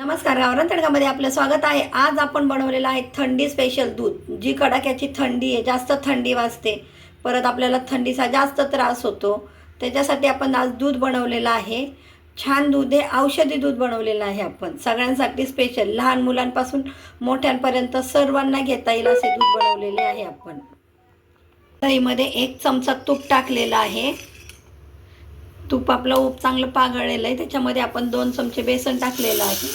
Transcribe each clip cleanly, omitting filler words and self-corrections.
नमस्कार, गावरान तडकामध्ये आपलं स्वागत आहे। आज आपण बनवलेला आहे थंडी स्पेशल दूध। जी कडाक्याची थंडी आहे, जास्त थंडी वाजते, परत आपल्याला थंडीचा जास्त त्रास होतो, त्याच्यासाठी आपण आज दूध बनवलेलं आहे। छान दूध आहे, औषधी दूध बनवलेलं आहे आपण सगळ्यांसाठी स्पेशल। लहान मुलांपासून मोठ्यांपर्यंत सर्वांना घेता येईल असे दूध बनवलेले आहे आपण। दहीमध्ये 1 चमचा तूप टाकलेला आहे। तूप आपलं चांगलं पागळलेलं आहे, त्याच्यामध्ये आपण 2 चमचे बेसन टाकलेलं आहे।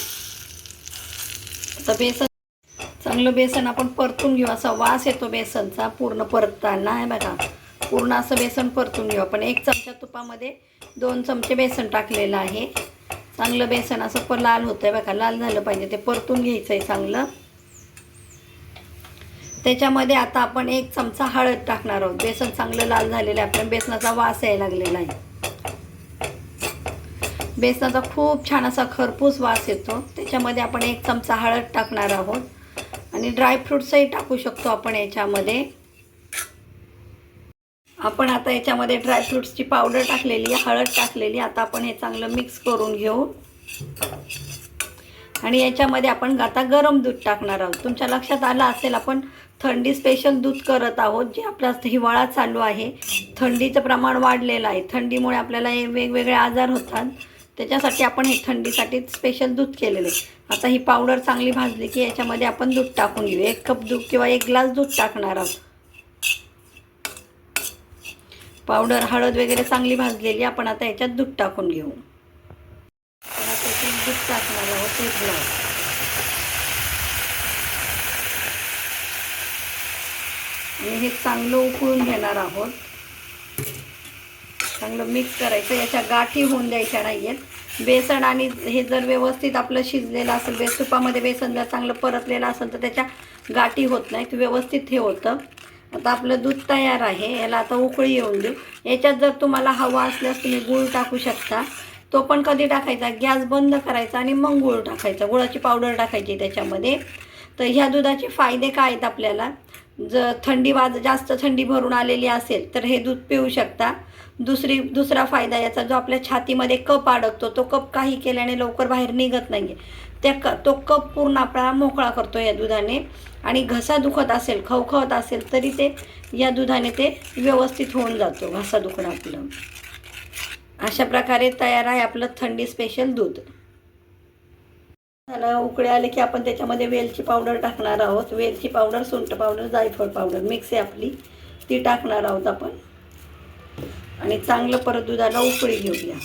आता चांगलं बेसन आपण परतून घेऊ। असा वास येतो बेसनचा पूर्ण परतताना, आहे बघा, पूर्ण असं बेसन परतून घेऊ आपण। 1 चमचा तुपामध्ये 2 चमचे बेसन टाकलेलं आहे। चांगलं बेसन असं लाल होतंय बघा, लाल झालं पाहिजे, ते परतून घ्यायचं आहे चांगलं। त्याच्यामध्ये आता आपण 1 चमचा हळद टाकणार आहोत। बेसन चांगलं लाल झालेलं आहे, आपल्या बेसनाचा वास यायला लागलेला आहे। बेसनाचा खूप छान असा खरपूस वास येतो। त्याच्यामध्ये आपण 1 चमचा हळद टाकणार आहोत आणि ड्रायफ्रूट्सही टाकू शकतो आपण याच्यामध्ये। आपण आता याच्यामध्ये ड्रायफ्रूट्सची पावडर टाकलेली आहे, हळद टाकलेली। आता आपण हे चांगलं मिक्स करून घेऊ आणि याच्यामध्ये आपण आता गरम दूध टाकणार आहोत। तुमच्या लक्षात आलं असेल, आपण थंडी स्पेशल दूध करत आहोत। जे आपला हिवाळा चालू आहे, थंडीचं प्रमाण वाढलेलं आहे, थंडीमुळे आपल्याला वेगवेगळे आजार होतात, त्याच्यासाठी आपण हे थंडीसाठी स्पेशल दूध केलेलं आहे। आता ही पावडर चांगली भाजली की याच्यामध्ये आपण दूध टाकून घेऊ। 1 कप दूध किंवा 1 ग्लास दूध टाकणार आहोत। पावडर, हळद वगैरे चांगली भाजलेली, आपण आता याच्यात दूध टाकून घेऊ। आता त्याच्यात दूध टाकणार आहोत 1 ग्लास आणि हे चांगलं उकळून घेणार आहोत। चांगलं मिक्स करायचं, याच्या गाठी होऊन द्यायच्या नाही आहेत। बेसन आणि हे जर व्यवस्थित आपलं शिजलेलं असेल, तुपामध्ये बेसन जर चांगलं परतलेलं असेल तर त्याच्या गाठी होत नाहीत, व्यवस्थित हे होतं। आता आपलं दूध तयार आहे, याला आता उकळी येऊन देऊ। याच्यात जर तुम्हाला हवा असल्यास तुम्ही गूळ टाकू शकता। तो पण कधी टाकायचा, गॅस बंद करायचा आणि मग गूळ टाकायचा, गुळाची पावडर टाकायची त्याच्यामध्ये। तर ह्या दुधाचे फायदे काय आहेत आपल्याला, जर जास्त थंडी भरून आलेली असेल तर हे दूध पिऊ शकता। दुसरा फायदा याचा, जो आपल्या छातीमध्ये कप अडकतो, तो कप काही केल्याने लवकर बाहेर निघत नाही आहे, तो कप पूर्ण आपला मोकळा करतो या दुधाने। आणि घसा दुखत असेल, खवखवत असेल तरी ते या दुधाने ते व्यवस्थित होऊन जातो, घसा दुखणं आपलं। अशा प्रकारे तयार आहे आपलं थंडी स्पेशल दूध। त्याला उकळे आले की आपण त्याच्यामध्ये वेलची पावडर टाकणार आहोत। वेलची पावडर, सुंठ पावडर, जायफळ पावडर मिक्स आहे आपली, ती टाकणार आहोत आपण आणि चांगलं परत दुधाला उकळी घेऊया।